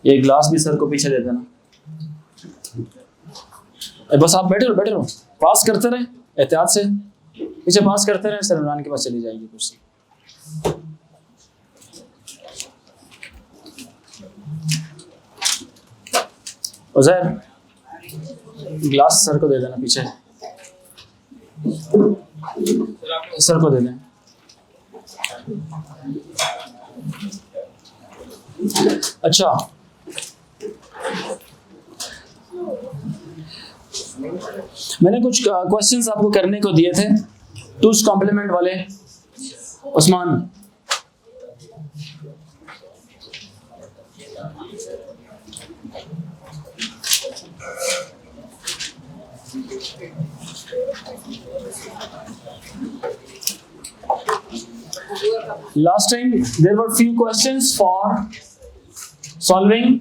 ये ग्लास भी सर को पीछे दे देना। बस आप बैठे रहो, पास करते रहे एहतियात से, पीछे पास करते रहे, सर इमरान के पास चली जाएगी कुर्सी। उज़ैर ग्लास सर को दे देना, पीछे सर को दे दें। अच्छा, मैंने कुछ क्वेश्चंस आपको करने को दिए थे, टूस कॉम्प्लीमेंट वाले। Usman, last time there were few questions for solving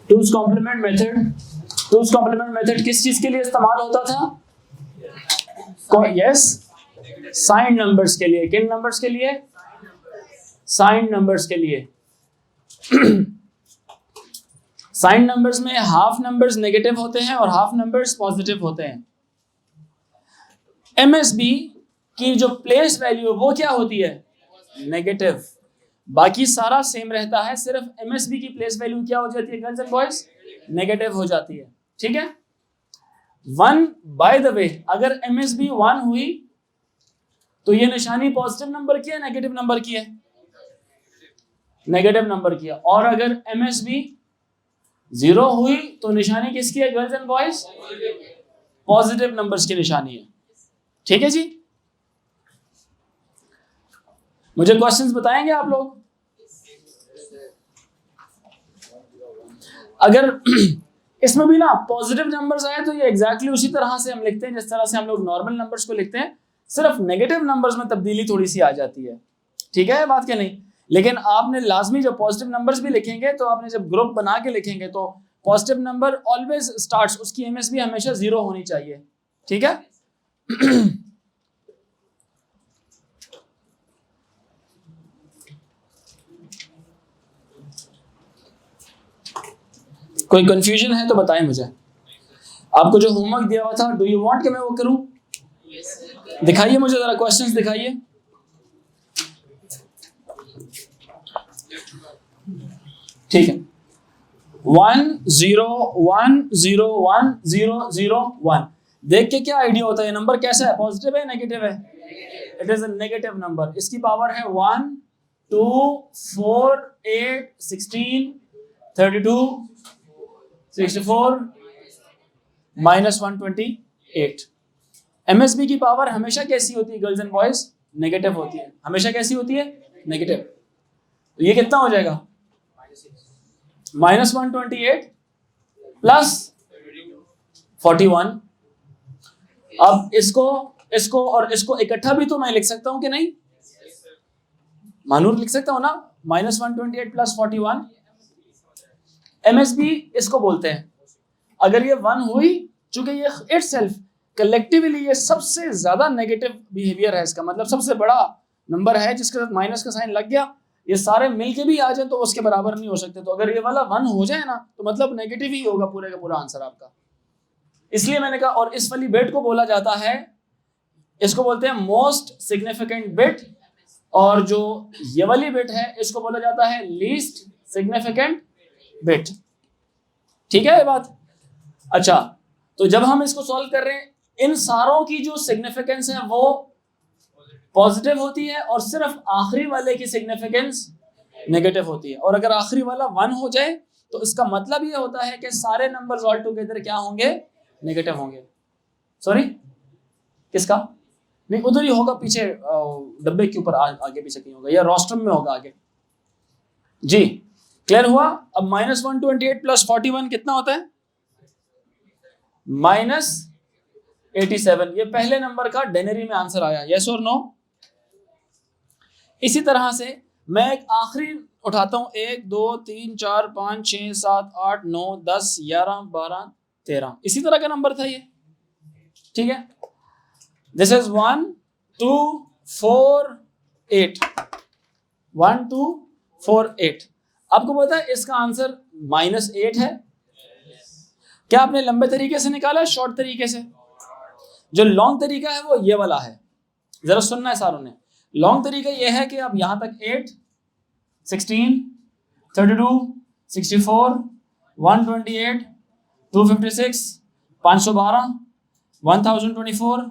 two's complement method. Two's complement method किस चीज के लिए इस्तेमाल होता था? यस, साइन नंबर्स के लिए। किन नंबर्स के लिए? साइन नंबर्स के लिए। साइन नंबर्स में हाफ नंबर्स नेगेटिव होते हैं और हाफ नंबर्स पॉजिटिव होते हैं। एमएसबी की जो प्लेस वैल्यू वो क्या होती है? नेगेटिव। बाकी सारा सेम रहता है, सिर्फ एमएसबी की प्लेस वैल्यू क्या हो जाती है गर्ल्स एंड बॉयज? नेगेटिव हो जाती है। ठीक है। 1 बाय द वे, अगर एमएसबी 1 हुई तो ये निशानी पॉजिटिव नंबर की है, नेगेटिव नंबर की है? नेगेटिव नंबर की है। और अगर एमएसबी 0 हुई तो निशानी किसकी है girls and boys? Positive numbers की निशानी है। ठीक है जी, मुझे क्वेश्चंस बताएंगे आप लोग? अगर इसमें भी ना पॉजिटिव नंबर्स आए तो ये एग्जैक्टली उसी तरह से हम लिखते हैं जिस तरह से हम लोग नॉर्मल नंबर्स को लिखते हैं, सिर्फ नेगेटिव नंबर्स में तब्दीली थोड़ी सी आ जाती है। ठीक है, बात क्या नहीं। लेकिन आपने लाजमी जब पॉजिटिव नंबर्स भी लिखेंगे तो आपने जब ग्रुप बना के लिखेंगे तो पॉजिटिव नंबर ऑलवेज स्टार्ट्स, उसकी एमएसबी हमेशा 0 होनी चाहिए। ठीक है। कोई कंफ्यूजन है तो बताएं मुझे। आपको जो होमवर्क दिया हुआ था, डू यू वांट कि मैं वो करूं? दिखाइए मुझे जरा, क्वेश्चंस दिखाइए। ठीक है। 1 0 1 0 1 0 0 1। देख के क्या आइडिया होता है ये नंबर कैसा है? पॉजिटिव है नेगेटिव है? It is a negative number. इसकी पावर है 1 2 4 8 16 32 64 -128। एमएसबी की पावर हमेशा कैसी होती है गर्ल्स एंड बॉयज? नेगेटिव होती है। हमेशा कैसी होती है? नेगेटिव। तो ये कितना हो जाएगा? -128 प्लस 41। अब इसको और इसको इकट्ठा भी तो मैं लिख सकता हूं कि नहीं? मानूर लिख सकता हूं ना? -128 प्लस 41 एमएसबी इसको बोलते हैं। अगर ये 1 हुई, चूंकि ये इटसेल्फ कलेक्टिवली ये सबसे ज्यादा नेगेटिव बिहेवियर है, इसका मतलब सबसे बड़ा नंबर है जिसके साथ माइनस का साइन लग गया, ये सारे मिलके भी आ जाए तो उसके बराबर नहीं हो सकते। तो अगर ये वाला 1 हो जाए ना तो मतलब नेगेटिव ही होगा पूरे का पूरा आंसर आपका। इसलिए मैंने कहा, और इस वाली बिट को बोला जाता है, इसको बोलते हैं मोस्ट सिग्निफिकेंट बिट, और जो ये वाली बिट है इसको बोला जाता है लीस्ट सिग्निफिकेंट बिट। ठीक है ये बात? अच्छा, तो जब हम इसको सॉल्व कर रहे हैं, इन सारों की जो सिग्निफिकेंस है वो पॉजिटिव होती है और सिर्फ आखिरी वाले की सिग्निफिकेंस नेगेटिव होती है। और अगर आखिरी वाला 1 हो जाए तो इसका मतलब ये होता है कि सारे नंबर्स ऑल टुगेदर क्या होंगे? नेगेटिव होंगे। सॉरी, किसका? नहीं, उधर ही होगा पीछे, डब्बे के ऊपर आगे पीछे कहीं होगा, या रोस्ट्रम में होगा आगे। जी, क्लियर हुआ? अब -128 प्लस 41 कितना होता है? -87। ये पहले नंबर का डेनरी में आंसर आया। यस और नो? इसी तरह से मैं एक आखिरी उठाता हूं, 1 2 3 4 5 6 7 8 9 10 11 12 13, इसी तरह का नंबर था ये। ठीक है, दिस इज 1 2 4 8 1 2 4 8। आपको पता है इसका आंसर -8 है। क्या आपने लंबे तरीके से निकाला, शॉर्ट तरीके से? जो लॉन्ग तरीका है वो ये वाला है, जरा सुनना है सारों ने। लॉन्ग तरीका ये है कि आप यहां तक 8 16 32 64 128 256 512 1024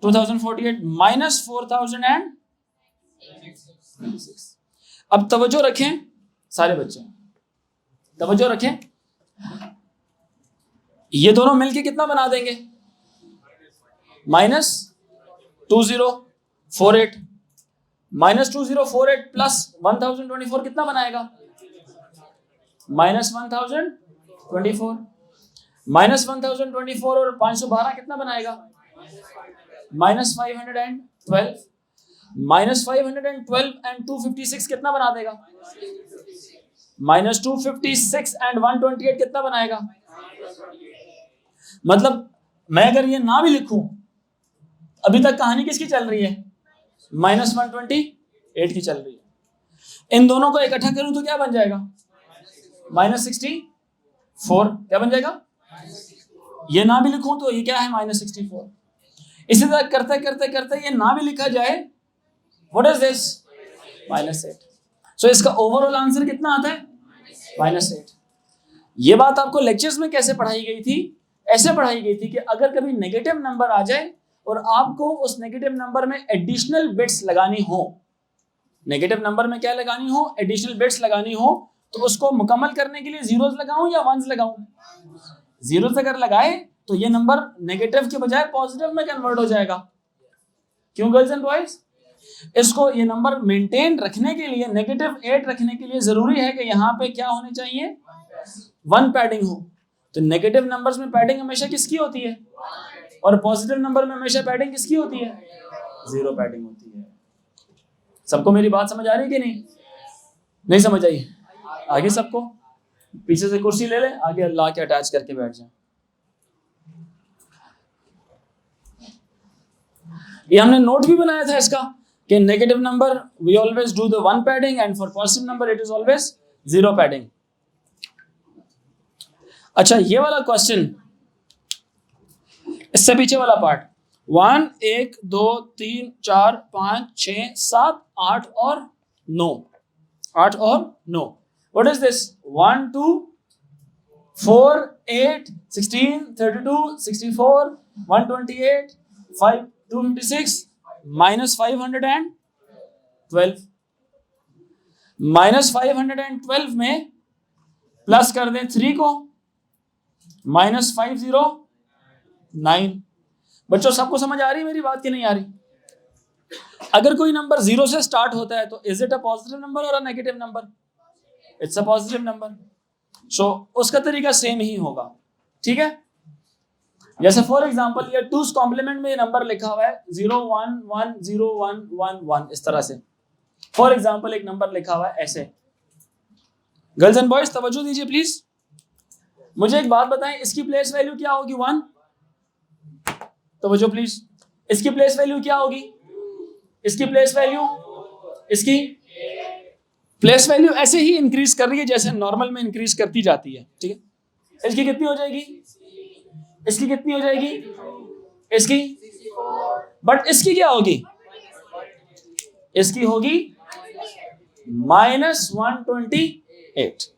2048 -4006। अब तवज्जो रखें सारे बच्चे, तवज्जो रखें। ये दोनों मिलके कितना बना देंगे? -2048 -2048 प्लस 1024 कितना बनाएगा? -1024 -1024 और 512 कितना बनाएगा? -512 -512 एंड 256 कितना बना देगा? -256 एंड 128 कितना बनाएगा? मतलब मैं अगर ये ना भी लिखूं, अभी तक कहानी किसकी चल रही है? -128 की चल रही है। इन दोनों को इकट्ठा करूं तो क्या बन जाएगा? -64। क्या बन जाएगा? ये ना भी लिखूं तो ये क्या है? -64। इसी तरह करते करते करते ये ना भी लिखा जाए, व्हाट इज दिस? -8। सो इसका ओवरऑल आंसर कितना आता है? -8। ये बात आपको लेक्चर्स में कैसे पढ़ाई गई थी? ऐसे पढ़ाई गई थी कि अगर कभी नेगेटिव नंबर आ जाए और आपको उस नेगेटिव नंबर में एडिशनल बिट्स लगानी हो, नेगेटिव नंबर में क्या लगानी हो? एडिशनल बिट्स लगानी हो, तो उसको मुकम्मल करने के लिए जीरोस लगाऊं या वंस लगाऊं? जीरोस अगर लगाए तो ये नंबर नेगेटिव के बजाय पॉजिटिव में कन्वर्ट हो जाएगा। क्यों गर्ल्स एंड बॉयज? इसको ये नंबर मेंटेन रखने के लिए, -8 रखने के लिए जरूरी है कि यहाँ पे क्या होनी चाहिए? 1 पैडिंग हो। तो नेगेटिव नंबर्स में पैडिंग हमेशा किसकी होती है? और पॉजिटिव नंबर में हमेशा पैडिंग किसकी होती है? 0 पैडिंग होती है। सबको मेरी बात समझ आ रही है कि नहीं? नहीं समझ आई? आगे सबको पीछे से कुर्सी ले ले, आगे ला के अटैच करके बैठ जाए। ये हमने नोट भी बनाया था इसका कि negative number we always do the 1 padding and for positive number it is always 0 padding. अच्छा, ये वाला क्वेश्चन, इससे पीछे वाला पार्ट 1 1 2 3 4 5 6 7 8 और 9, 8 और 9। What is this? 1 2 4 8 16 32 64 128 5 256 -512 -512 में प्लस कर दें 3 को, -509। बच्चों सबको समझ आ रही है मेरी बात कि नहीं आ रही? अगर कोई नंबर 0 से स्टार्ट होता है तो is it a positive number और a negative number? It's a positive number. So उसका तरीका सेम ही होगा, ठीक है? जैसे फॉर एग्जांपल ये 2's कॉम्प्लीमेंट में ये नंबर लिखा हुआ है 0 1 1 0 1 1 1, इस तरह से फॉर एग्जांपल एक नंबर लिखा हुआ है ऐसे। गर्ल्स एंड बॉयज तवज्जो दीजिए प्लीज। मुझे एक बात बताएं, इसकी प्लेस वैल्यू क्या होगी? 1। तवज्जो प्लीज। इसकी प्लेस वैल्यू क्या होगी? इसकी प्लेस वैल्यू, इसकी प्लेस वैल्यू ऐसे ही इंक्रीज कर रही है जैसे नॉर्मल में इंक्रीज करती जाती है, ठीक है? इसकी कितनी हो जाएगी? इसकी कितनी हो जाएगी? इसकी, बट इसकी क्या होगी? इसकी होगी -128।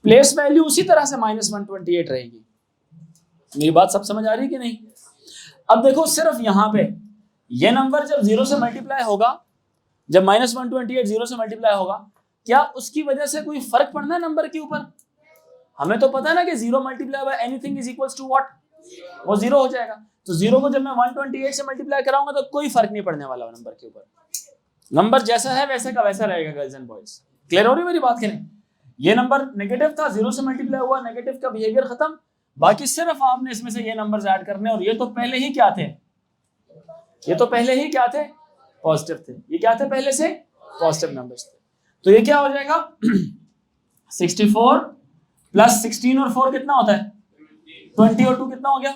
प्लेस वैल्यू उसी तरह से -128 रहेगी। मेरी बात सब समझ आ रही है कि नहीं? अब देखो सिर्फ यहां पे ये नंबर जब 0 से मल्टीप्लाई होगा, जब -128 0 से मल्टीप्लाई होगा, क्या उसकी वजह से कोई फर्क पड़ना है नंबर के ऊपर? हमें तो पता है ना कि 0 multiply by anything is equals to what? वो 0 हो जाएगा। तो 0 को जब मैं 128 से मल्टीप्लाई कराऊंगा तो कोई फर्क नहीं पड़ने वाला नंबर के ऊपर। नंबर जैसा है वैसे का वैसा रहेगा। गर्ल्स एंड बॉयज क्लियर हो रही मेरी बात कि नहीं? ये नंबर नेगेटिव था, 0 से मल्टीप्लाई हुआ, नेगेटिव का बिहेवियर खत्म। बाकी सिर्फ आपने इसमें से ये नंबर्स ऐड करने, और ये तो पहले ही क्या थे? ये तो पहले ही क्या थे? पॉजिटिव थे। ये क्या थे? पहले से पॉजिटिव नंबर्स थे। तो ये क्या हो जाएगा? 64 प्लस 16 और 4 कितना होता है? 20 और 2 कितना हो गया?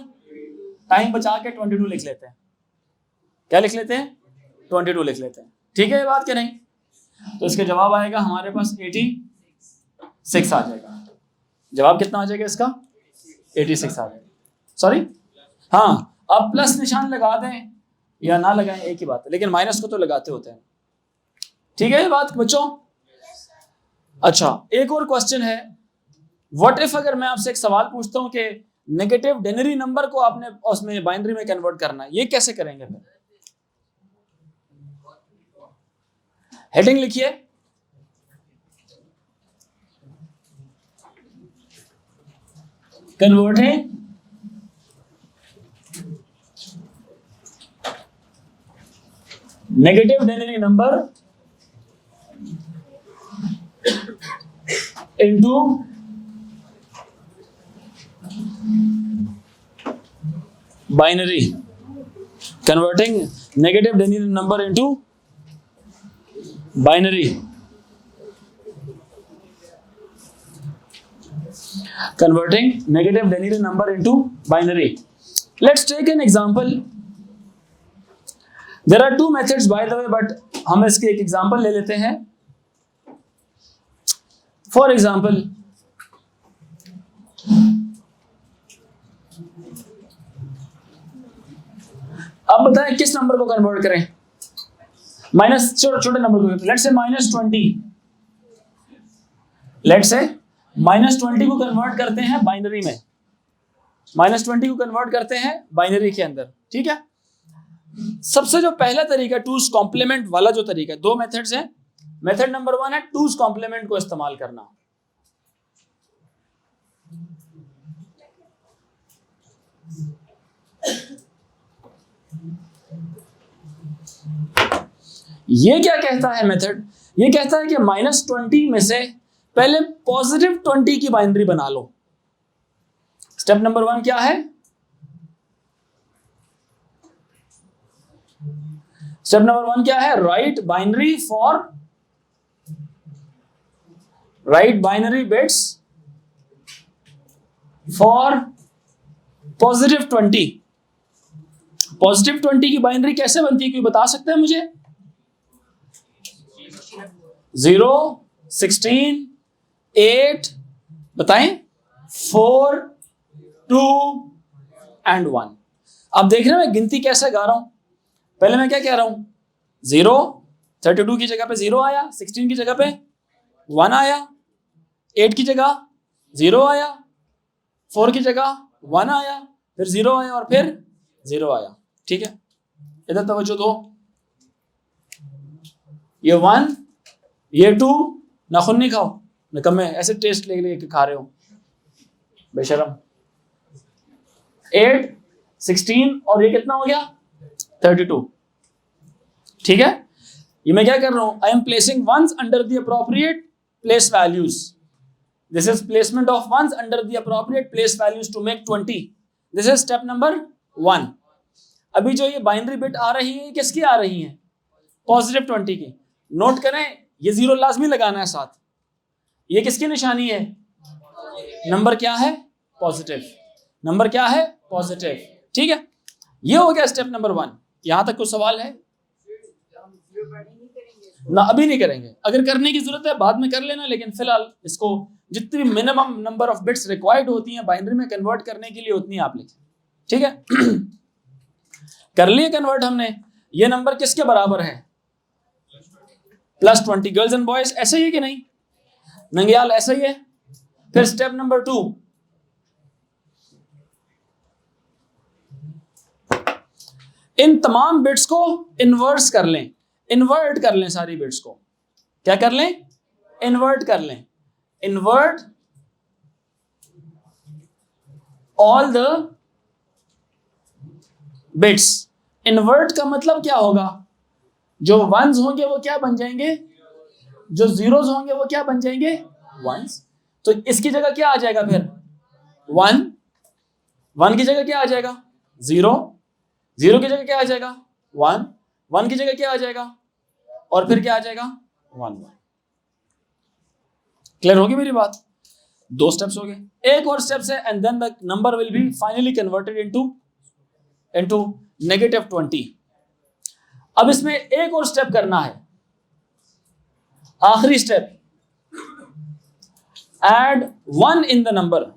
टाइम बचा के 22 लिख लेते हैं। क्या लिख लेते हैं, 22 लिख लेते हैं। ठीक है ये बात कि नहीं? तो इसका जवाब आएगा हमारे पास 86 आ जाएगा। जवाब कितना आ जाएगा इसका, 86 आ जाएगा। सॉरी, हाँ, अब प्लस निशान लगा दें या ना लगाएं एक ही बात है, लेकिन माइनस को तो लगाते होते हैं। ठीक है ये बात बच्चों? अच्छा, एक और क्वेश्चन है, व्हाट इफ अगर मैं आपसे एक सवाल पूछता हूं कि नेगेटिव डेनरी नंबर को आपने उसमें बाइनरी में कन्वर्ट करना है, ये कैसे करेंगे? फिर हेडिंग लिखिए, converting negative denary number into binary, converting negative denary number into binary, converting negative denary number into binary. Let's take an example. There are two methods by the way, but हम इसके एक example ले लेते हैं. For example, अब बताएं किस number को कन्वर्ट करें, माइनस छोटे नंबर को, लेट्स से -20, लेट्स से -20 को कन्वर्ट करते हैं बाइनरी में, -20 को कन्वर्ट करते हैं बाइनरी के अंदर. ठीक है, सबसे जो पहला तरीका टूज कॉम्प्लीमेंट वाला जो तरीका, दो मेथड्स हैं. मेथड नंबर 1 है टूज कॉम्प्लीमेंट को इस्तेमाल करना. ये क्या कहता है मेथड? ये कहता है कि -20 में से पहले +20 की बाइनरी बना लो. स्टेप नंबर 1 क्या है? स्टेप नंबर 1 क्या है? Right binary for write binary bits for +20. +20 की बाइनरी कैसे बनती है, कोई बता सकता है मुझे? 0, 16, 8, बताएं, 4, 2 and 1. अब देख रहे हैं मैं गिनती कैसे गा रहा हूं. पहले मैं क्या कह रहा हूं, 0, 32 की जगह पे 0 आया, 16 की जगह पे 1 आया, 8 की जगह 0 आया, 4 की जगह 1 आया, फिर 0 आया और फिर 0 आया. ठीक है, इधर तवज्जो दो. ये 1, ये 2, नाखून नहीं खाओ, निकम्मे ऐसे टेस्ट लेके खा रहे हो, बेशरम. 8, 16 और ये कितना हो गया? 32. ठीक है, ये मैं क्या कर रहा हूं, I am placing ones under the appropriate place values. This is placement of ones under the appropriate place values to make 20. This is step number 1. अभी जो ये बाइनरी बिट आ रही है, किसकी आ रही है? +20 की. नोट करें, ये 0 लाजमी लगाना है साथ. ये किसकी निशानी है? नंबर क्या है? पॉजिटिव. नंबर क्या है? पॉजिटिव. ठीक है, ये हो गया स्टेप नंबर 1. यहां तक कोई सवाल है? ना, अभी नहीं करेंगे. अगर करने की जरूरत है बाद में कर लेना, लेकिन फिलहाल इसको जितनी minimum number of bits required होती हैं बाइनरी में कन्वर्ट करने के लिए उतनी आप लिखें. ठीक है, कर लिए कन्वर्ट हमने. ये नंबर किसके बराबर है? +20. गर्ल्स एंड बॉयज ऐसा ही है कि नहीं? नंगयाल ऐसा ही है. फिर स्टेप नंबर 2, इन तमाम बिट्स को इन्वर्स कर लें. इन्वर्ट कर लें सारी बिट्स को. क्या कर लें? इन्वर्ट कर लें. Invert all the bits. Invert का मतलब क्या होगा? जो वंस होंगे वो क्या बन जाएंगे? जो जीरोस होंगे वो क्या बन जाएंगे? वंस. तो इसकी जगह क्या आ जाएगा फिर? 1. 1 की जगह क्या आ जाएगा? 0. 0 की जगह क्या आ जाएगा? 1. 1 की जगह क्या आ जाएगा? और फिर क्या आ जाएगा? 1. क्लियर होगी मेरी बात? 2 स्टेप्स हो गए. एक और स्टेप्स है, and then the number will be finally converted into -20. अब इसमें एक और स्टेप करना है, आखिरी step, add 1 in the number,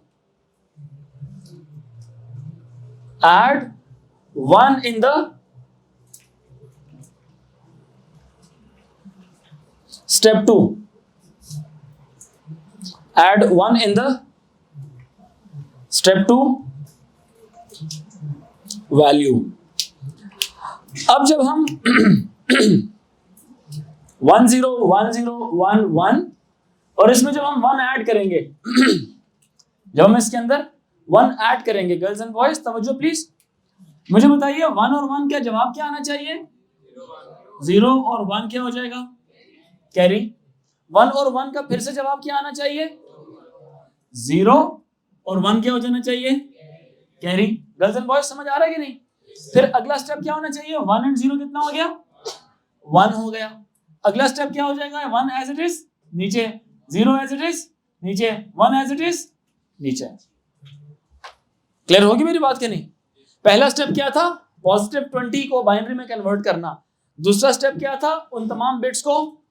add 1 in the step 2, add 1 in the step 2 value. अब जब हम 1 0 1 0 1 1 और इसमें जब हम 1 ऐड करेंगे, जब हम इसके अंदर 1 ऐड करेंगे, गर्ल्स एंड बॉयज तवज्जो प्लीज, मुझे बताइए 1 और 1 का जवाब क्या आना चाहिए? 0 और 1 क्या हो जाएगा? कैरी। 1 और 1 का फिर से जवाब क्या आना चाहिए? 0 और 1 क्या हो जाना चाहिए? कैरी। गर्ल्स एंड बॉयज समझ आ रहा है कि नहीं? फिर अगला स्टेप क्या होना चाहिए? 1 एंड 0 कितना हो गया? 1 हो गया। अगला स्टेप क्या हो जाएगा? 1 एज इट इज नीचे, 0 एज इट इज नीचे, 1 एज इट इज नीचे। क्लियर होगी मेरी बात कि नहीं? पहला स्टेप क्या था? पॉजिटिव 20 को बाइनरी में कन्वर्ट करना। दूसरा स्टेप क्या था? उन तमाम बिट्स को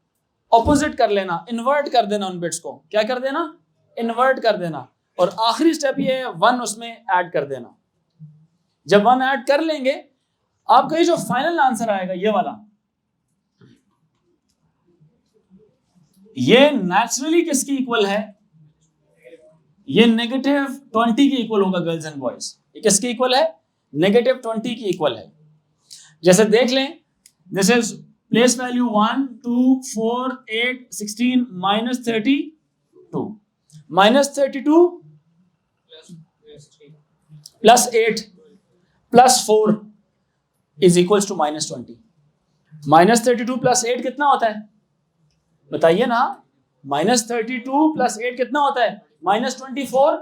ऑपोजिट कर लेना, इन्वर्ट कर देना, उन बिट्स को क्या कर देना? इन्वर्ट कर देना। और आखिरी स्टेप ये है 1 उसमें ऐड कर देना। जब 1 ऐड कर लेंगे, आपका ये जो फाइनल आंसर आएगा ये वाला, ये नेचुरली किसकी इक्वल है? ये नेगेटिव 20 की इक्वल होगा गर्ल्स एंड बॉयज। ये किसकी इक्वल है? नेगेटिव 20 की इक्वल है। जैसे देख लें, this is place value 1 2 4 8 16 -32 -32 plus 8 plus 4 is equals to -20। -32 plus 8 कितना होता है? बताइए ना। -32 प्लस 8 कितना होता है? -24।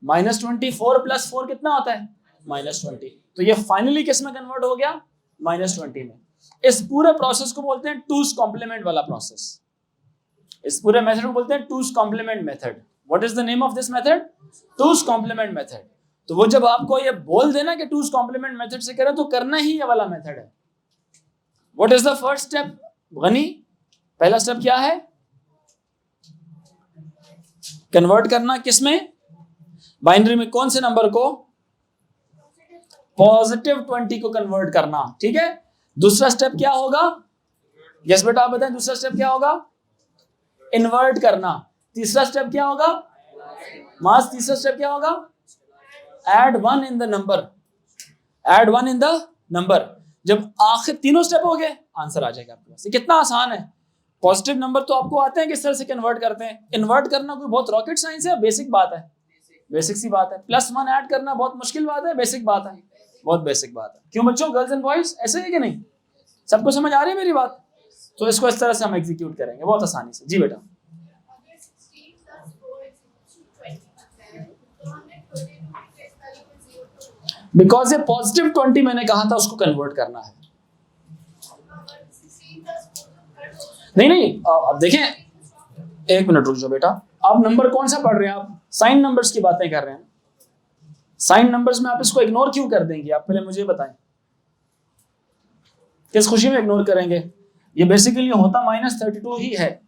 -24 प्लस 4 कितना होता है? -20। तो ये फाइनली किस में कन्वर्ट हो गया? -20 में। इस पूरे प्रोसेस को बोलते हैं टूस कॉम्प्लीमेंट वाला प्रोसेस। इस पूरे मेथड को बोलते हैं two's complement method. What is the name of this method? Two's complement method. तो वो जब आपको ये बोल देना कि टूस कॉम्प्लीमेंट मेथड से करें, तो करना ही ये वाला मेथड है। What is the first step Gani? पहला स्टेप क्या है? कन्वर्ट करना किसमें? बाइनरी में। कौन से नंबर को? पॉजिटिव 20 को कन्वर्ट करना। ठीक है। दूसरा स्टेप क्या होगा? यस बेटा आप बताएं, दूसरा स्टेप क्या होगा? इन्वर्ट करना। तीसरा स्टेप क्या होगा? मास। तीसरा स्टेप क्या होगा? Add 1 in the number. Add 1 in the number. जब आखिर तीनों स्टेप हो गए, आंसर आ जाएगा आपके पास। ये कितना आसान है। पॉजिटिव नंबर तो आपको आते हैं किस तरह से कन्वर्ट करते हैं। इन्वर्ट करना कोई बहुत रॉकेट साइंस है? बेसिक बात है, बेसिक सी बात है। +1 ऐड करना बहुत मुश्किल बात है? बेसिक बात है, बहुत बेसिक बात है। क्यों बच्चों, गर्ल्स एंड बॉयज ऐसे है कि नहीं? सबको समझ आ रही है मेरी बात? तो इसको इस तरह से हम एग्जीक्यूट करेंगे बहुत आसानी से। जी बेटा। बिकॉज ये पॉजिटिव 20 मैंने कहा था उसको कन्वर्ट करना है। नहीं, अब देखें, एक मिनट रुक जाओ बेटा। आप नंबर कौन सा पढ़ रहे हैं? आप साइन नंबर्स की बातें कर रहे हैं। साइन नंबर्स में आप इसको इग्नोर क्यों कर देंगे? आप पहले मुझे बताएं, किस खुशी में इग्नोर करेंगे? ये बेसिकली होता -32 ही है।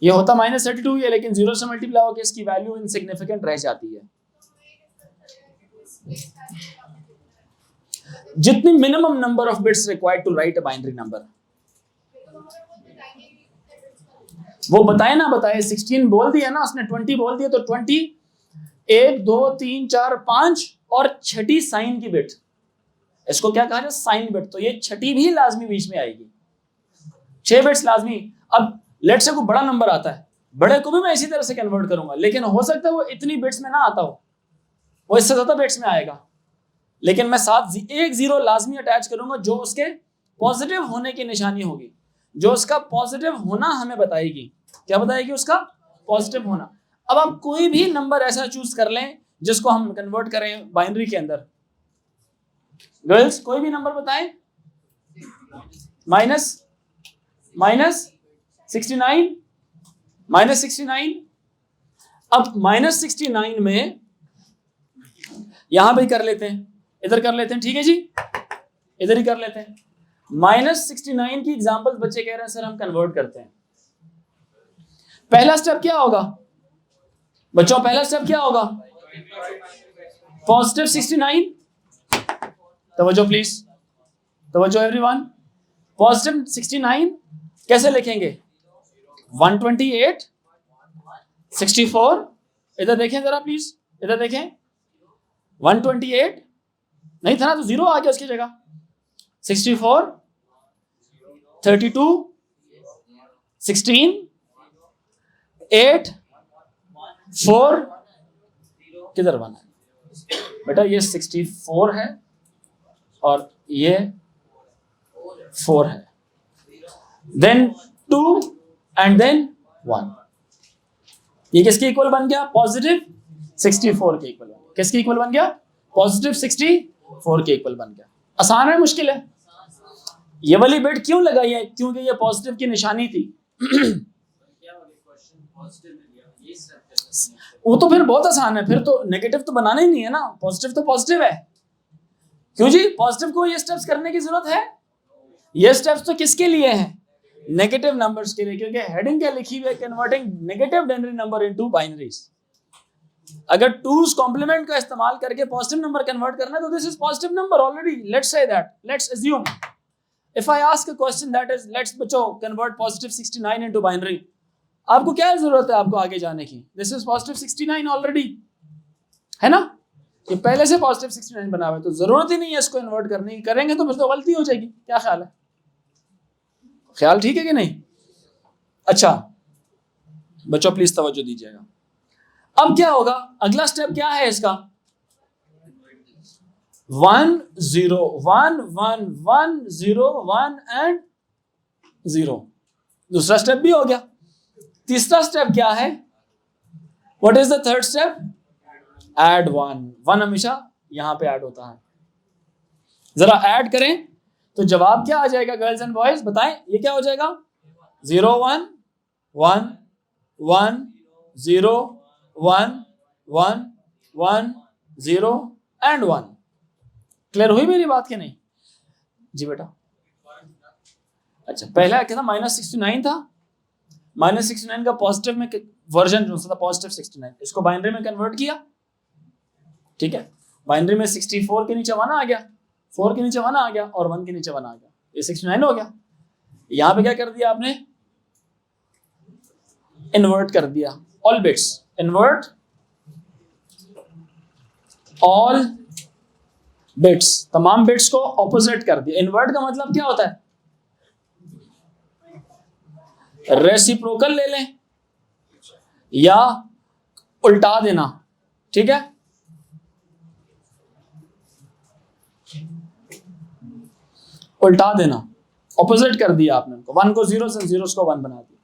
ये होता -32 ही है, लेकिन 0 से मल्टीप्लाई होकर इसकी वैल्यू इनसिग्निफिकेंट रह जाती है। जितनी minimum number of bits required to write a binary number, वो बताए ना बताए। 16 बोल दिया ना उसने, 20 बोल दिया, तो 20 1 2 3 4 5 और छठी साइन की बिट, इसको क्या कहा जाए? Sign bit. तो ये छठी भी लाजमी बीच में आएगी। 6 बिट्स लाजमी। अब लेट से कोई बड़ा नंबर आता है, बड़े को भी मैं इसी तरह से कन्वर्ट करूंगा, लेकिन हो सकता है वो इतनी बिट्स में ना आता हो, वो इससे ज्यादा बिट्स में आएगा। लेकिन मैं साथ एक 0 लाजमी अटैच करूंगा जो उसके पॉजिटिव होने की निशानी होगी, जो उसका पॉजिटिव होना हमें बताएगी। क्या बताएगी? उसका पॉजिटिव होना। अब आप कोई भी नंबर ऐसा चूज कर लें जिसको हम कन्वर्ट करें बाइनरी के अंदर। गर्ल्स कोई भी नंबर बताएं। -69 अब -69 में यहां भी कर लेते हैं, इधर कर लेते हैं। ठीक है जी, इधर ही कर लेते हैं। -69 की एग्जांपल्स बच्चे कह रहे हैं सर हम कन्वर्ट करते हैं। पहला स्टेप क्या होगा बच्चों, पहला स्टेप क्या होगा? पॉजिटिव 69, तवज्जो प्लीज, तवज्जो एवरीवन। पॉजिटिव 69 कैसे लिखेंगे? 128 64, इधर देखें जरा प्लीज, इधर देखें। 128 नहीं था ना, तो 0 आ गया उसकी जगह। 64 32 16 8 4, किधर 1 है बेटा? ये 64 है और ये 4 है, देन 2 एंड देन 1। ये किसके इक्वल बन गया? पॉजिटिव 64 के इक्वल बन गया। किसके इक्वल बन गया? पॉजिटिव 64 के इक्वल बन गया। आसान है मुश्किल है? ये वाली बिट क्यों लगाई है? क्योंकि ये पॉजिटिव की निशानी थी। वो तो फिर बहुत आसान है, फिर तो नेगेटिव तो बनाना ही नहीं है ना, पॉजिटिव तो पॉजिटिव है। क्यों जी? पॉजिटिव को ये स्टेप्स करने की जरूरत है? ये स्टेप्स तो किसके लिए हैं? नेगेटिव नंबर्स के लिए, क्योंकि हेडिंग क्या लिखी हुई है? Converting negative denary number into binaries. अगर टूज कॉम्प्लीमेंट का इस्तेमाल करके पॉजिटिव नंबर कन्वर्ट करना है तो this is positive number already. Let's say that, let's assume if I ask a question that is let's बच्चों कन्वर्ट पॉजिटिव 69 इनटू बाइनरी, आपको क्या जरूरत है आपको आगे जाने की? दिस इज पॉजिटिव 69 ऑलरेडी, है ना? ये पहले से पॉजिटिव 69 बना हुआ है, तो जरूरत ही नहीं है इसको कन्वर्ट करने की। करेंगे तो फिर तो गलती हो जाएगी। क्या ख्याल है? ख्याल ठीक है कि नहीं? अच्छा बच्चों प्लीज तवज्जो दीजिएगा। अब क्या होगा? अगला स्टेप क्या है इसका? 1 0 1 1 1 0 1 एंड 0। दूसरा स्टेप भी हो गया। तीसरा स्टेप क्या है? What is the third step? Add 1। 1 हमेशा यहां पे ऐड होता है। जरा ऐड करें तो जवाब क्या आ जाएगा गर्ल्स एंड बॉयज? बताएं, ये क्या हो जाएगा? 0 1 1 1 0 1 1 1 0 एंड 1। क्लियर हुई मेरी बात कि नहीं? जी बेटा। अच्छा पहला क्या था? -69 था। -69 का पॉजिटिव में वर्जन जो था पॉजिटिव 69, इसको बाइनरी में कन्वर्ट किया। ठीक है, बाइनरी में 64 के नीचे 1 आ गया, 4 के नीचे 1 आ गया और 1 के नीचे 1 आ गया, ये 69 हो गया। यहां पे क्या कर दिया आपने? इन्वर्ट कर दिया all bits. Invert all bits, तमाम बिट्स को ऑपोजिट कर दिया। इन्वर्ट का मतलब क्या होता है? रेसिप्रोकल ले लें या उल्टा देना। ठीक है, उल्टा देना, ऑपोजिट कर दिया आपने उनको। 1 को 0 से 0 को 1 बना दिया।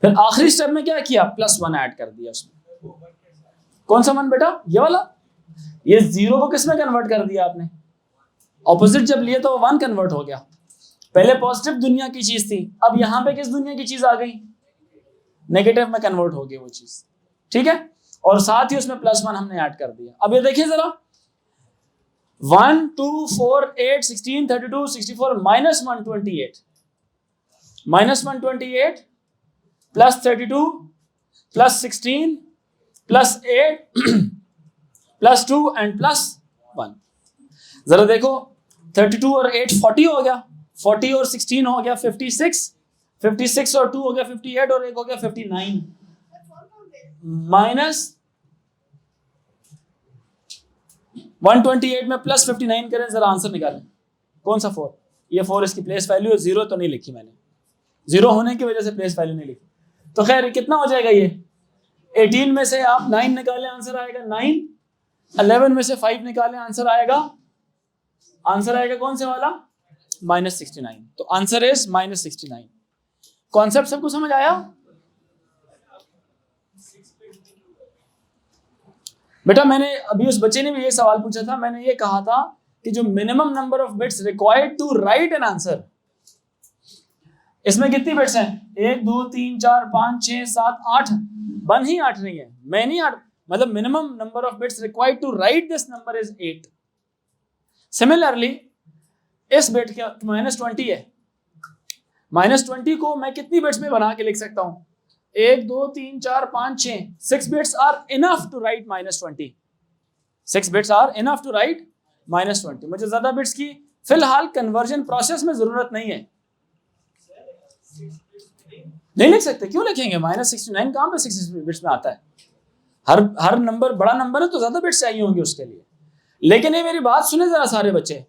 फिर आखिरी स्टेप में क्या किया? +1 ऐड कर दिया उसमें। कौन सा 1 बेटा? ये वाला। ये 0 को किस में कन्वर्ट कर दिया आपने? ऑपोजिट जब लिए तो 1 कन्वर्ट हो गया। पहले पॉजिटिव दुनिया की चीज थी, अब यहां पे किस दुनिया की चीज आ गई? नेगेटिव में कन्वर्ट हो गई वो चीज। ठीक है, और साथ ही उसमें +1 हमने ऐड कर दिया। अब ये देखिए जरा, 1 2 4 8 16 32 64 -128 -128 +32 +16 +8 +2 एंड +1। जरा देखो, 32 और 8 40 हो गया, 40 और 16 हो गया 56, 56 और 2 हो गया 58 और 1 हो गया 59। -128 में +59 करें, जरा आंसर निकालें। कौन सा 4? ये 4 इसकी प्लेस वैल्यू है, 0 तो नहीं लिखी मैंने, 0 होने की वजह से प्लेस वैल्यू नहीं लिखी। तो खैर कितना हो जाएगा ये? 18 में से आप 9 निकालें, आंसर आएगा 9। 11 में से 5 निकालें, आंसर आएगा कौन से वाला? -69। तो आंसर इज -69। कॉन्सेप्ट सबको समझ आया? बेटा मैंने अभी, उस बच्चे ने भी ये सवाल पूछा था, मैंने ये कहा था कि जो minimum number of bits required to write an answer, इसमें कितनी बिट्स हैं? 1 2 3 4 5 6 7 8। बन ही 8 नहीं है, मैं नहीं 8, मतलब minimum number of bits required to write this number is 8। Similarly इस बिट के -20 है, -20 को मैं कितनी बिट्स में बना के लिख सकता हूं? 1 2 3 4 5 6 6 bits are enough to write -20। 6 bits are enough to write -20। मुझे ज्यादा बिट्स की फिलहाल कन्वर्जन प्रोसेस में जरूरत नहीं है। नहीं लिख सकते? क्यों लिखेंगे? -69 कहां पे 66 बिट्स में आता है? हर नंबर बड़ा नंबर है तो ज्यादा बिट्स चाहिए होंगे उसके लिए। लेकिन ये मेरी बात सुने जरा सारे बच्चे,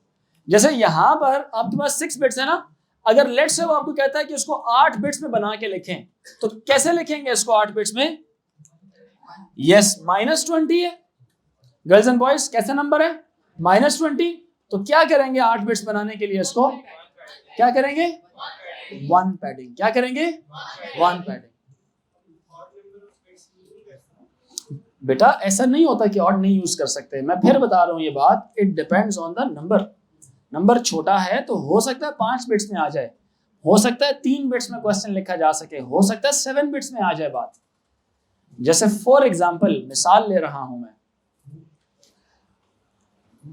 जैसे यहां पर आपके पास 6 बिट्स है ना, अगर लेट्स से वो आपको कहता है कि उसको 8 बिट्स में बना के लिखें, तो कैसे लिखेंगे इसको 8 बिट्स में? यस, -20 है गर्ल्स एंड बॉयज, कैसा नंबर है? -20। तो क्या करेंगे 8 बिट्स बनाने के लिए? इसको क्या करेंगे? 1 पैडिंग। क्या करेंगे? 1 पैडिंग। बेटा ऐसा नहीं होता कि ऑड नहीं यूज कर सकते, मैं फिर बता रहा हूं ये बात, it depends on the number. Number छोटा है तो हो सकता है 5 बिट्स में आ जाए, हो सकता है 3 बिट्स में क्वेश्चन लिखा जा सके, हो सकता है 7 बिट्स में आ जाए बात। जैसे फॉर एग्जांपल मिसाल ले रहा हूं मैं,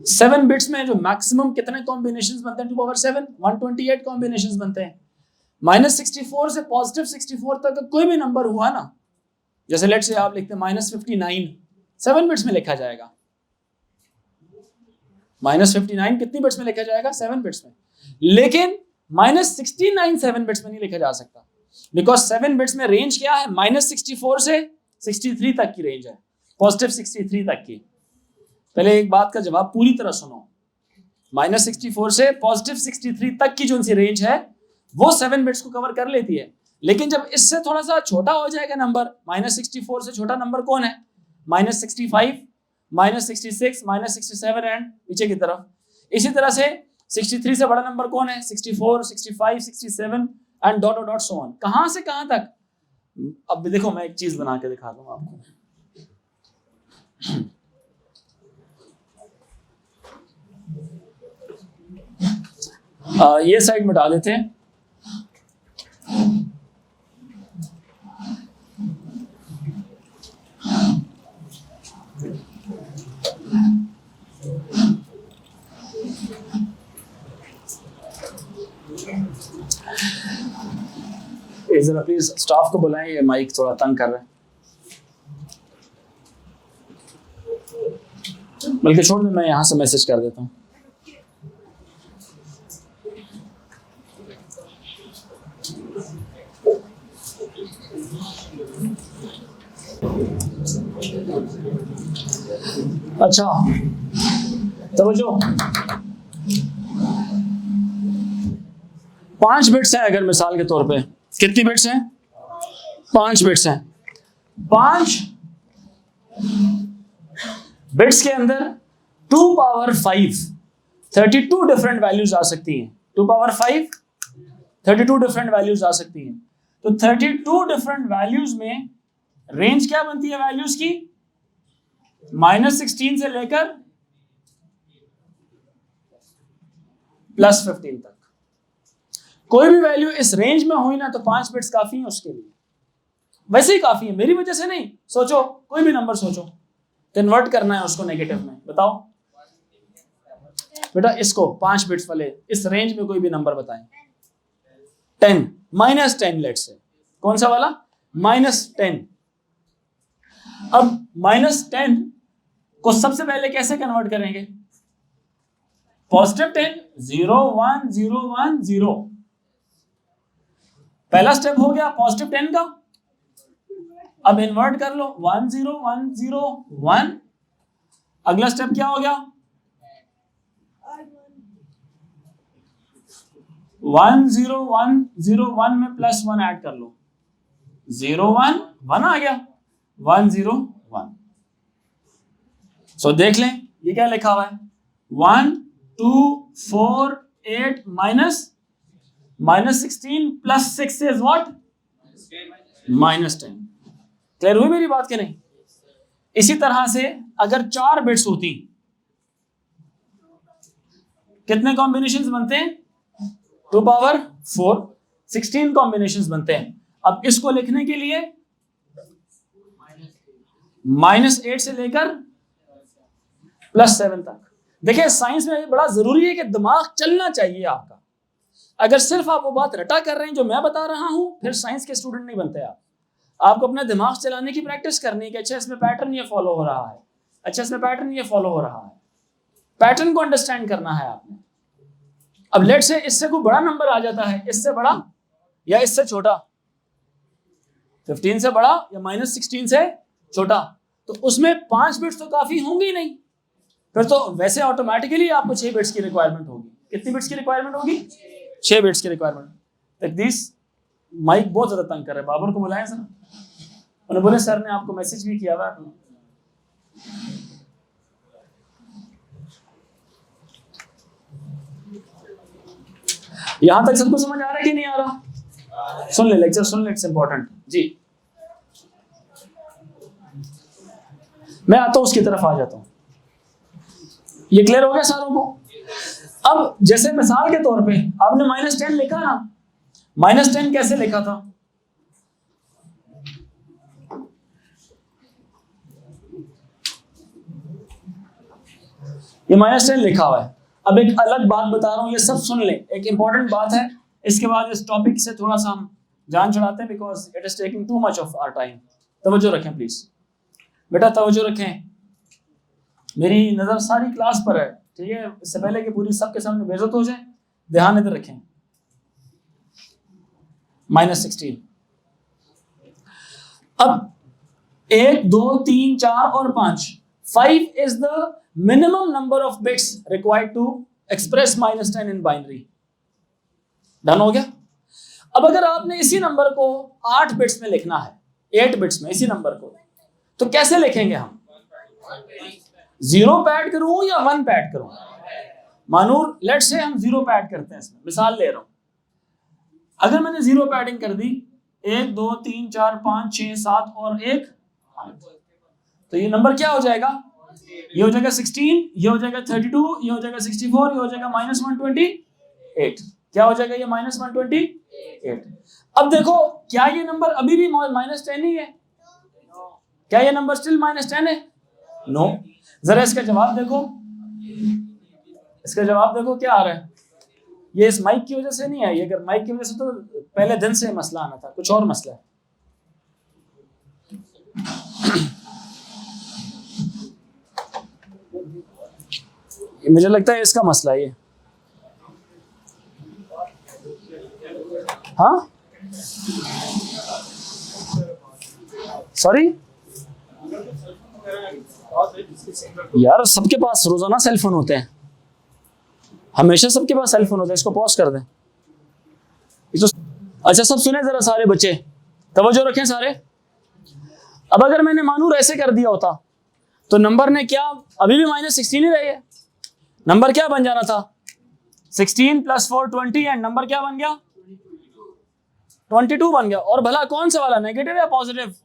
7 बिट्स में जो मैक्सिमम कितने कॉम्बिनेशंस बनते हैं? 2 पावर 7 128 कॉम्बिनेशंस बनते हैं। -64 से +64 तक कोई भी नंबर हुआ ना, जैसे लेट्स से आप लिखते हैं -59, 7 बिट्स में लिखा जाएगा। -59 कितनी बिट्स में लिखा जाएगा? 7 बिट्स में। लेकिन -69 7 बिट्स में नहीं लिखा जा सकता, बिकॉज 7 बिट्स में रेंज क्या है? -64 से 63 तक की रेंज है, +63 तक की। पहले एक बात का जवाब पूरी तरह सुनो, -64 से +63 तक की जो सी रेंज है वो 7 बिट्स को कवर कर लेती है। लेकिन जब इससे थोड़ा सा छोटा हो जाएगा नंबर, -64 से छोटा नंबर कौन है? -65, -66, -67 एंड पीछे की तरफ। इसी तरह से 63 से बड़ा नंबर कौन है? 64, 65, 67 and dot dot so on. कहां से कहां तक? अब देखो मैं एक चीज बना के दिखा दूंगा आपको। ये साइड मिटा देते हैं। जरा प्लीज स्टाफ को बुलाएं, ये माइक थोड़ा तंग कर रहे हैं। बल्कि छोड़ दो, मैं यहां से मैसेज कर देता हूं। अच्छा समझो, 5 बिट्स हैं अगर मिसाल के तौर पे। कितनी बिट्स हैं? 5 बिट्स हैं। 5 बिट्स के अंदर 2 पावर 5 32 डिफरेंट वैल्यूज आ सकती हैं। 2 पावर 5 32 डिफरेंट वैल्यूज आ सकती हैं। तो 32 डिफरेंट वैल्यूज में रेंज क्या बनती है वैल्यूज की? -16 से लेकर +15 तक। कोई भी वैल्यू इस रेंज में हुई ना तो 5 बिट्स काफी है उसके लिए। वैसे ही काफी है, मेरी वजह से नहीं। सोचो, कोई भी नंबर सोचो, कन्वर्ट करना है उसको नेगेटिव में, बताओ बेटा। इसको 5 बिट्स वाले इस रेंज में कोई भी नंबर बताएं। 10 -10 लेट्स से, कौन सा वाला? -10। अब -10 को सबसे पहले कैसे कन्वर्ट करेंगे? +10 0 1 0 1 0। पहला स्टेप हो गया +10 का। अब इन्वर्ट कर लो 1 0 1 0 1। अगला स्टेप क्या हो गया? 1 0 1 0 1 में +1 ऐड कर लो, 0 1 1 आ गया, 1 0 1। सो देख लें ये क्या लिखा हुआ है? 1 2 4 8 -16 +6 is what? -10। क्लियर हुई मेरी बात कि नहीं? इसी तरह से अगर 4 बिट्स होती, कितने कॉम्बिनेशंस बनते हैं? 2 पावर 4 16 कॉम्बिनेशंस बनते हैं। अब इसको लिखने के लिए -8 से लेकर +7 तक देखिए साइंस में बड़ा जरूरी है कि दिमाग चलना चाहिए आपका। अगर सिर्फ आप वो बात रटा कर रहे हैं जो मैं बता रहा हूं, फिर साइंस के स्टूडेंट नहीं बनते आप। आपको अपना दिमाग चलाने की प्रैक्टिस करनी है कि अच्छा इसमें पैटर्न ये फॉलो हो रहा है, अच्छा इसमें पैटर्न ये फॉलो हो रहा है, पैटर्न को अंडरस्टैंड करना है आपने। अब लेट से इससे कोई बड़ा नंबर आ जाता है, इससे बड़ा या इससे छोटा, 15 से बड़ा या -16 से छोटा, तो उसमें 5 बिट्स तो काफी होंगी नहीं, फिर तो वैसे ऑटोमेटिकली आपको 6 बिट्स की रिक्वायरमेंट होगी। कितनी बिट्स की रिक्वायरमेंट होगी? 6 बिट्स की रिक्वायरमेंट। दिस माइक बहुत ज्यादा तंग कर रहा है, बाबर को बुलाएं सर। उन्होंने बोले सर ने आपको मैसेज भी किया हुआ। यहां तक सबको समझ आ रहा है कि नहीं आ रहा? सुन ले लेक्चर, सुन ले, इट्स इंपॉर्टेंट जी। मैं आता हूं उसकी तरफ आ जाता हूं। ये क्लियर हो गया सारों को? अब जैसे मिसाल के तौर पे आपने -10 लिखा ना, -10 कैसे लिखा था? ये -10 लिखा हुआ है। अब एक अलग बात बता रहा हूं, ये सब सुन ले, एक इंपॉर्टेंट बात है। इसके बाद इस टॉपिक से थोड़ा सा हम जान छुड़ाते हैं, because it is taking too much of our time. तवज्जो रखें प्लीज बेटा, तवज्जो रखें। मेरी नजर सारी क्लास पर है, ठीक है? इससे पहले कि पूरी सबके सामने बेइज्जत हो जाए, ध्यान इधर रखें। -16। अब 1, 2, 3, 4 और 5, 5 is the minimum number of bits required to express -10 in binary। Done हो गया? अब अगर आपने इसी नंबर को 8 बिट्स में लिखना है, 8 बिट्स में इसी नंबर को, तो कैसे लिखेंगे हम? 0 पैड करूं या 1 पैड करूं? मानूर लेट से हम 0 पैड करते हैं, इसमें मिसाल ले रहा हूं। अगर मैंने 0 पैडिंग कर दी, 1, 2, 3, 4, 5, 6, 7 और 1, तो ये नंबर क्या हो जाएगा? ये हो जाएगा 16, ये हो जाएगा 32, ये हो जाएगा 64, ये हो जाएगा -128। क्या हो जाएगा ये? -128। अब देखो, क्या ये नंबर अभी भी -10 ही है? क्या ये नंबर स्टिल -10 है? नो। जरा इसका जवाब देखो, इसका जवाब देखो क्या आ रहा है। ये इस माइक की वजह से नहीं है, ये अगर माइक की वजह से तो पहले दिन से मसला आना था, कुछ और मसला है। मुझे लगता है इसका मसला है ये। हाँ सॉरी यार, सबके पास रोजाना सेलफोन होते हैं, हमेशा सबके पास सेलफोन होते हैं। इसको पॉज कर दें। अच्छा सब सुने जरा सारे बच्चे, तवज्जो रखें सारे। अब अगर मैंने मानूर ऐसे कर दिया होता तो नंबर ने क्या, अभी भी -16 ही रही है। नंबर क्या बन जाना था? 16 + 4 20, एंड नंबर क्या बन गया? 22 बन गया। और भला कौन सा वाला, नेगेटिव या पॉजिटिव?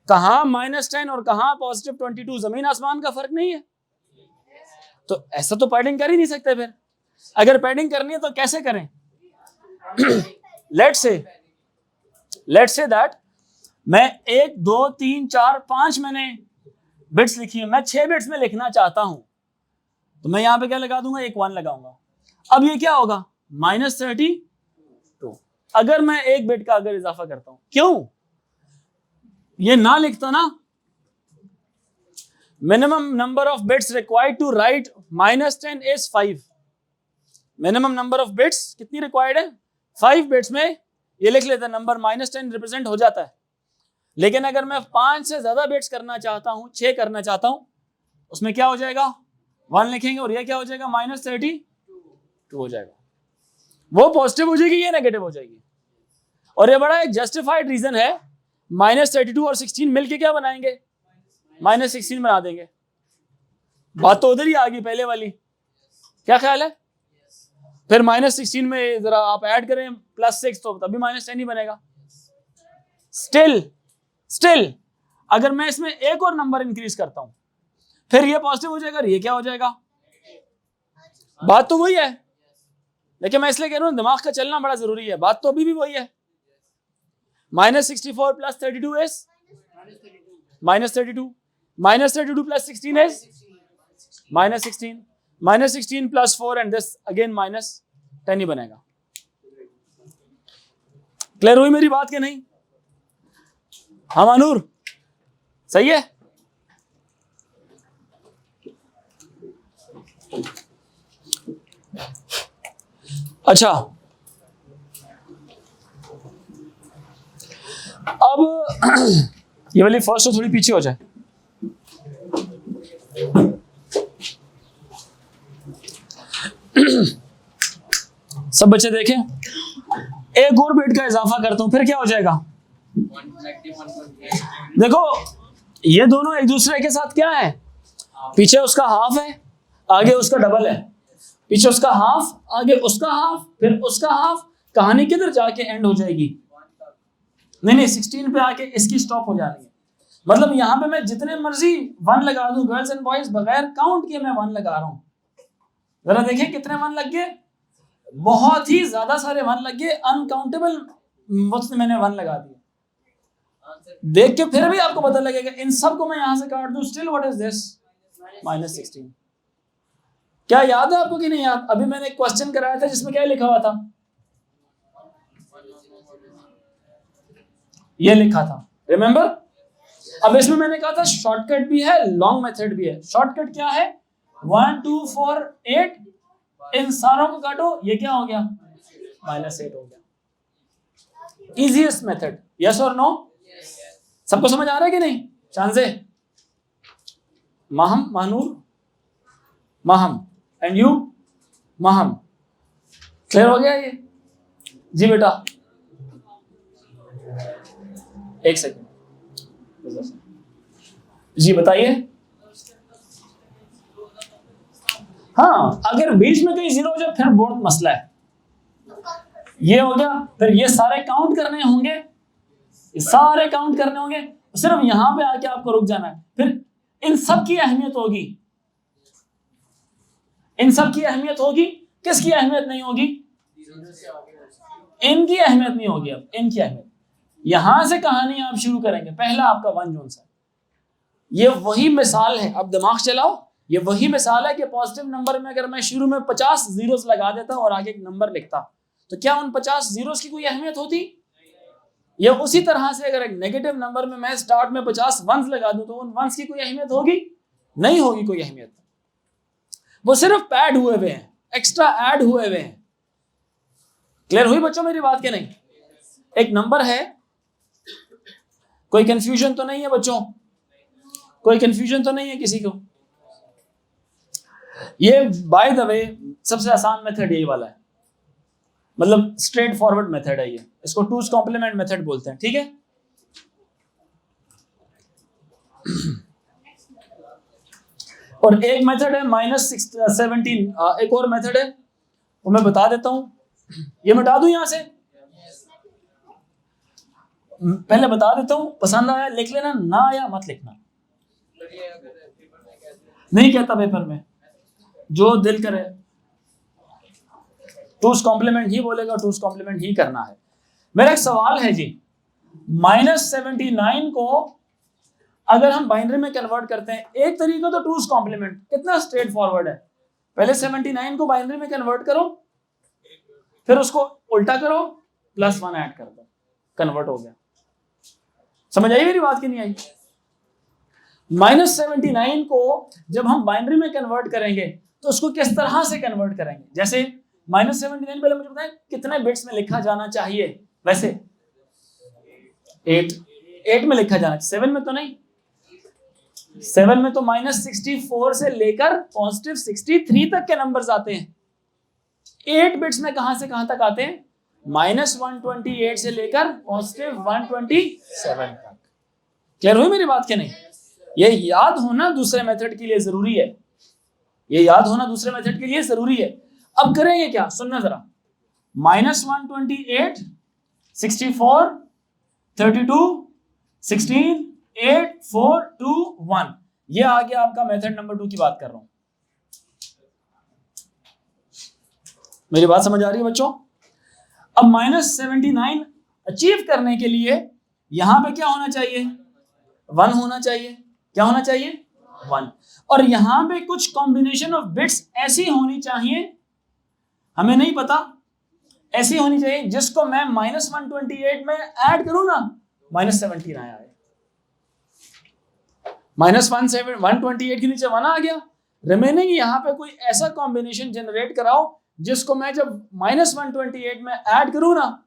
कहां -10 और कहां +22? जमीन आसमान का फर्क नहीं है। तो ऐसा तो पैडिंग कर ही नहीं सकते। फिर अगर पैडिंग करनी है तो कैसे करें? लेट्स से दैट मैं 1, 2, 3, 4, 5 मैंने बिट्स लिखी है, मैं 6 बिट्स में लिखना चाहता हूं, तो मैं यहां पे क्या लगा दूंगा? एक 1 लगाऊंगा। अब ये क्या होगा? -32। अगर मैं 1 बिट का अगर इजाफा करता हूं, क्यों ये ना लिखता ना, minimum number of bits required to write -10 is 5। Minimum number of bits कितनी रिक्वायर्ड है? 5 बिट्स में ये लिख लेता, नंबर -10 रिप्रेजेंट हो जाता है। लेकिन अगर मैं 5 से ज्यादा बिट्स करना चाहता हूं, 6 करना चाहता हूं, उसमें क्या हो जाएगा? 1 लिखेंगे और ये क्या हो जाएगा? -32 हो जाएगा। वो पॉजिटिव हो जाएगी, ये नेगेटिव हो जाएगी। और ये बड़ा एक जस्टिफाइड रीजन है। -32 और 16 मिलके क्या बनाएंगे? -16 बना देंगे। बात तो उधर ही आ गई पहले वाली, क्या ख्याल है? फिर -16 में जरा आप ऐड करें +6, तो तभी -10 ही बनेगा। स्टिल अगर मैं इसमें एक और नंबर इंक्रीज करता हूं, फिर ये पॉजिटिव हो जाएगा, ये क्या हो जाएगा? बात तो वही है, लेकिन मैं इसलिए कह रहा हूं दिमाग का चलना बड़ा जरूरी है। बात तो अभी भी वही है। -64 + 32 is -32, -32 + 16 is -16 plus 4 and this again -10 ही बनेगा। क्लियर हुई मेरी बात कि नहीं? हाँ मानूर, सही है। अच्छा, अब ये वाली फर्स्ट तो थोड़ी पीछे हो जाए। सब बच्चे देखें, एक और बिट का इजाफा करता हूं, फिर क्या हो जाएगा? देखो ये दोनों एक दूसरे के साथ क्या है, पीछे उसका हाफ है, आगे उसका डबल है। पीछे उसका हाफ, आगे उसका हाफ, फिर उसका हाफ। कहानी किधर जाके एंड हो जाएगी? नहीं 16 पे आके इसकी स्टॉप हो जानी है। मतलब यहाँ पे मैं जितने मर्जी 1 लगा दूं, गर्ल्स एंड बॉयज बगैर काउंट किए मैं 1 लगा रहा हूं। जरा देखिए कितने 1 लग गए, बहुत ही ज्यादा सारे 1 लग गए, अनकाउंटेबल वक्त मैंने 1 लगा दिया। देख के फिर भी आपको पता लगेगा, इन सब को मैं यहां से काट दूं, स्टिल व्हाट इज दिस? -16। क्या याद है आपको कि नहीं याद? अभी मैंने एक क्वेश्चन कराया था जिसमें क्या लिखा हुआ था, ये लिखा था, रिमेंबर? अब इसमें मैंने कहा था शॉर्टकट भी है, लॉन्ग मेथड भी है। शॉर्टकट क्या है? 1 2 4 8, इन सारों को काटो, ये क्या हो गया? -8 हो गया। इजीएस्ट मेथड, यस और नो? सबको समझ आ रहा है कि नहीं? चांसे Maham, Manoor, Maham and you Maham, clear हो गया ये? जी बेटा, एक सेकंड जी बताइए। हाँ, अगर बीच में कहीं 0 हो जाए फिर बहुत मसला है। ये हो गया, फिर ये सारे काउंट करने होंगे, ये सारे काउंट करने होंगे, सिर्फ यहां पे आके आपको रुक जाना है। फिर इन सब की अहमियत होगी, इन सब की अहमियत होगी। किसकी अहमियत नहीं होगी? इनकी अहमियत नहीं होगी। अब इनकी अहमियत, यहां से कहानी आप शुरू करेंगे। पहला आपका 1 जोन सा, ये वही मिसाल है। अब दिमाग चलाओ, ये वही मिसाल है कि पॉजिटिव नंबर में अगर मैं शुरू में 50 जीरोस लगा देता और आगे एक नंबर लिखता, तो क्या उन 50 जीरोस की कोई अहमियत होती? या उसी तरह से अगर एक नेगेटिव नंबर में मैं स्टार्ट में 50 वंस लगा दूं, तो उन वंस की कोई अहमियत होगी? नहीं होगी कोई अहमियत। वो सिर्फ पैड हुए हुए हैं, एक्स्ट्रा ऐड हुए हुए हैं। क्लियर हुई बच्चों मेरी बात के नहीं? एक नंबर है, कोई कंफ्यूजन तो नहीं है बच्चों? कोई कंफ्यूजन तो नहीं है किसी को? ये बाय द वे सबसे आसान मेथड यही वाला है, मतलब स्ट्रेट फॉरवर्ड मेथड है ये। इसको टूज कॉम्प्लीमेंट मेथड बोलते हैं, ठीक है? और एक मेथड है -17, एक और मेथड है वो मैं बता देता हूं। ये मिटा दूं यहां से, पहले बता देता हूं, पसंद आया लिख लेना, ना आया मत लिखना। नहीं कहता पेपर में, जो दिल करे टूज कॉम्प्लीमेंट ही बोलेगा, टूज कॉम्प्लीमेंट ही करना है। मेरा एक सवाल है जी, -79 को अगर हम बाइनरी में कन्वर्ट करते हैं, एक तरीका तो टूज कॉम्प्लीमेंट, कितना स्ट्रेट फॉरवर्ड है। पहले 79 को बाइनरी में कन्वर्ट करो, फिर उसको उल्टा करो, +1 ऐड कर दो, कन्वर्ट हो गया। समझ आई मेरी बात की नहीं आई? -79 को जब हम बाइनरी में कन्वर्ट करेंगे तो उसको किस तरह से कन्वर्ट करेंगे? जैसे -79 पहले मुझे बताएं कितने बिट्स में लिखा जाना चाहिए? वैसे 8 में लिखा जाना चाहिए, 7 में तो नहीं। 7 में तो -64 से लेकर +63 तक के नंबर्स आते हैं। 8 बिट्स में कहां से कहां तक आते हैं? -128 से लेकर +127 तक। क्लियर हुई मेरी बात के नहीं? ये याद होना दूसरे मेथड के लिए जरूरी है, ये याद होना दूसरे मेथड के लिए जरूरी है। अब करेंगे क्या, सुनना जरा। -128, 64, 32, 16, 8, 4, 2, 1, ये आ गया आपका मेथड नंबर 2 की बात कर रहा हूं। मेरी बात समझ आ रही है बच्चों? अब -79 अचीव करने के लिए यहां पे क्या होना चाहिए? 1 होना चाहिए। क्या होना चाहिए? 1। और यहां पे कुछ कॉम्बिनेशन ऑफ बिट्स ऐसी होनी चाहिए, हमें नहीं पता, ऐसी होनी चाहिए जिसको मैं -128 में ऐड करूं ना -17 आया है। -128 के नीचे 1 आ गया, रिमेनिंग यहां पे कोई ऐसा कॉम्बिनेशन जनरेट कराओ जिसको मैं जब -128 में ऐड करूं ना,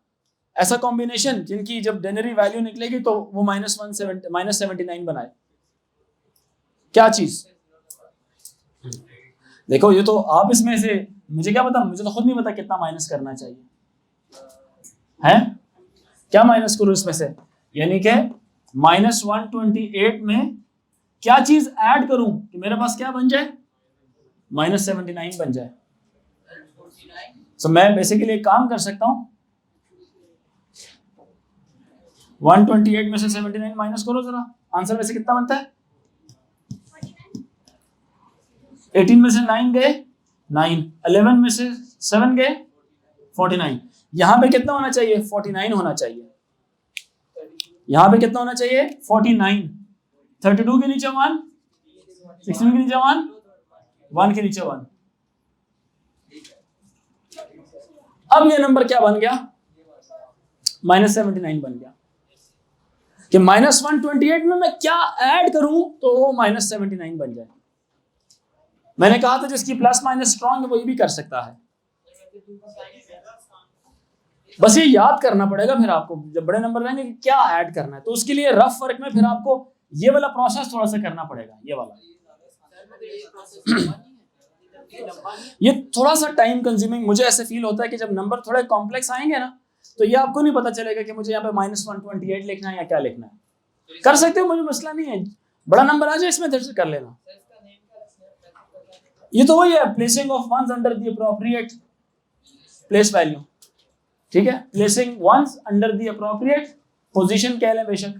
ऐसा कॉम्बिनेशन जिनकी जब डेनरी वैल्यू निकलेगी तो वो -79 बनाए। क्या चीज? देखो ये तो आप इसमें से, मुझे क्या पता, मुझे तो खुद नहीं पता कितना माइनस करना चाहिए है, क्या माइनस करूं इसमें से, यानी कि -128 में क्या चीज ऐड करूं कि मेरे पास क्या बन जाए, -79 बन जाए। तो मैं बेसिकली एक काम कर सकता हूं, 128 में से 79 माइनस करो जरा, आंसर में से कितना बनता है? 18 में से 9 गए 9, 11 में से 7 गए 49। यहां पे कितना होना चाहिए? 49 होना चाहिए। यहां पे कितना होना चाहिए? 49। 32 के नीचे 1, 16 के नीचे 1, 1 के नीचे 1। अब ये नंबर क्या बन गया? -79 बन गया कि -128 में मैं क्या ऐड करूं तो वो -79 बन जाए। मैंने कहा था जिसकी प्लस माइनस स्ट्रांग है वो ये भी कर सकता है। बस ये याद करना पड़ेगा फिर आपको, जब बड़े नंबर रहेंगे कि क्या ऐड करना है, तो उसके लिए रफ वर्क में फिर आपको ये वाला प्रोसेस थोड़ा सा करना पड़ेगा। ये वाला ये थोड़ा सा टाइम कंज्यूमिंग मुझे ऐसे फील होता है कि जब नंबर थोड़े कॉम्प्लेक्स आएंगे ना तो ये आपको नहीं पता चलेगा कि मुझे यहाँ पे -128 लिखना है या क्या लिखना है। कर सकते हो, मुझे मसला नहीं है, बड़ा नंबर आ जाए इसमें फिर से कर लेना। ये तो वही है, placing of ones under the appropriate place value, ठीक है। Placing ones under the appropriate position कह लें बेशक,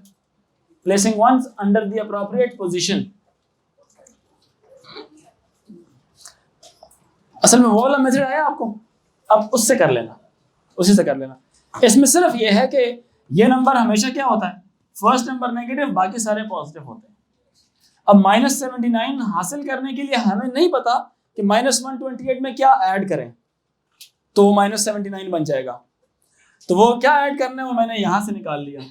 placing ones under the appropriate position. असल में वो वाला मेथड आया आपको, अब उससे कर लेना, उसी से कर लेना। इसमें सिर्फ ये है कि ये नंबर हमेशा क्या होता है, फर्स्ट नंबर नेगेटिव, बाकी सारे पॉजिटिव होते हैं। अब -79 हासिल करने के लिए हमें नहीं पता कि -128 में क्या ऐड करें, तो वो -79 बन जाएगा। तो वो क्या ऐड करना है वो मैंने यहां से निकाल लिया,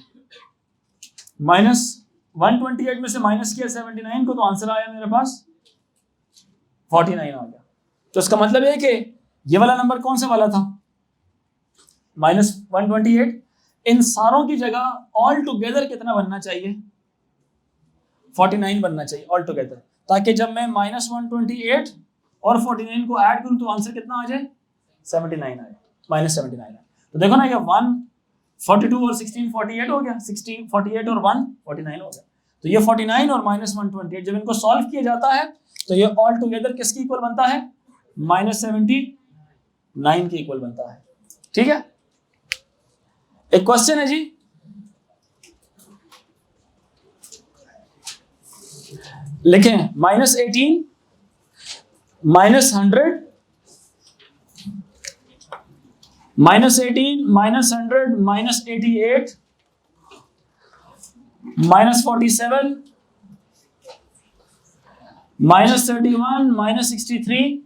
-128 में से माइनस किया 79 को, तो आंसर आया मेरे पास 49 आ गया। तो इसका मतलब है कि ये वाला नंबर कौन सा वाला था, -128। इन सारों की जगह ऑल टुगेदर कितना बनना चाहिए? 49 बनना चाहिए ऑल टुगेदर, ताकि जब मैं -128 और 49 को ऐड करूं तो आंसर कितना आ जाए? 79 आए, -79 आए। तो देखो ना, ये 1 42 और 16 48 हो गया, 16 48 और 1 49 हो गया। तो ये 49 और -128 जब इनको सॉल्व किया जाता है तो ये ऑल टुगेदर किसकी इक्वल बनता है? -79 के इक्वल बनता है। ठीक है, एक क्वेश्चन है जी, लिखें -18 -100 -18 -100 -88 -47 -31 -63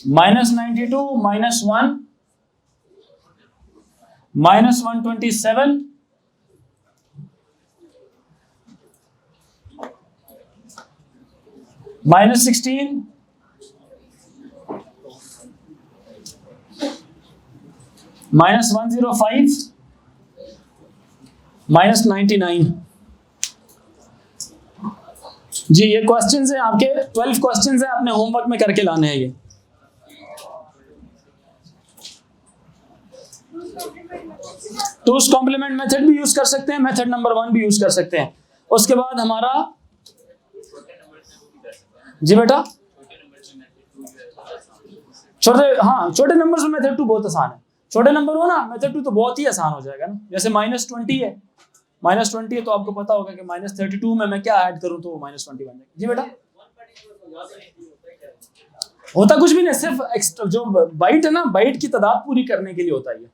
-92 -1 -127 -16 -105 -99। जी ये क्वेश्चंस हैं आपके, 12 क्वेश्चंस हैं, आपने होमवर्क में करके लाने हैं ये। टूस कॉम्प्लीमेंट मेथड भी यूज कर सकते हैं, मेथड नंबर 1 भी यूज कर सकते हैं। उसके बाद हमारा, जी बेटा, छोटे नंबर में मेथड 2 बहुत आसान है। छोटे नंबर हो ना, मेथड 2 तो बहुत ही आसान हो जाएगा ना। जैसे -20 है, -20 है तो आपको पता होगा कि -32 में मैं क्या ऐड करूं तो वो -20 बन जाएगा। जी बेटा, होता कुछ भी नहीं, सिर्फ जो बाइट है ना, बाइट की तादाद पूरी करने के लिए होता है ये।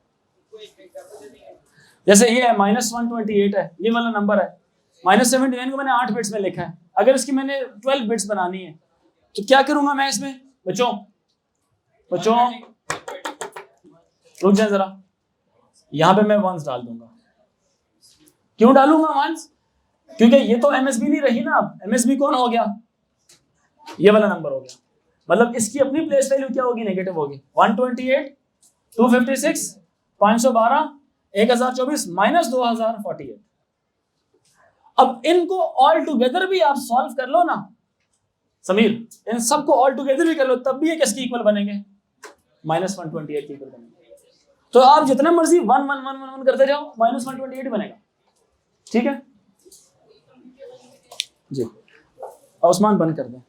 जैसे ये है -128 है, ये वाला नंबर है, -79 को मैंने 8 बिट्स में लिखा है, अगर इसकी मैंने 12 बिट्स बनानी है तो क्या करूंगा मैं इसमें? बच्चों रुक जाए जरा, यहां पे मैं वंस डाल दूंगा। क्यों डालूंगा वंस? क्योंकि ये तो एमएसबी नहीं रही ना, अब एमएसबी कौन हो गया? ये वाला नंबर हो गया, मतलब इसकी अपनी प्लेस वैल्यू क्या होगी? नेगेटिव होगी। 128, 256, 512, 1024 माइनस 2048। अब इनको ऑल टुगेदर भी आप सॉल्व कर लो ना समीर, इन सबको ऑल टुगेदर भी कर लो, तब भी ये किसके इक्वल बनेंगे? -128 के इक्वल बनेंगे। तो आप जितना मर्जी 1 1 1 1 1 करते जाओ, -128 बनेगा। ठीक है जी, उस्मान बंद कर दें।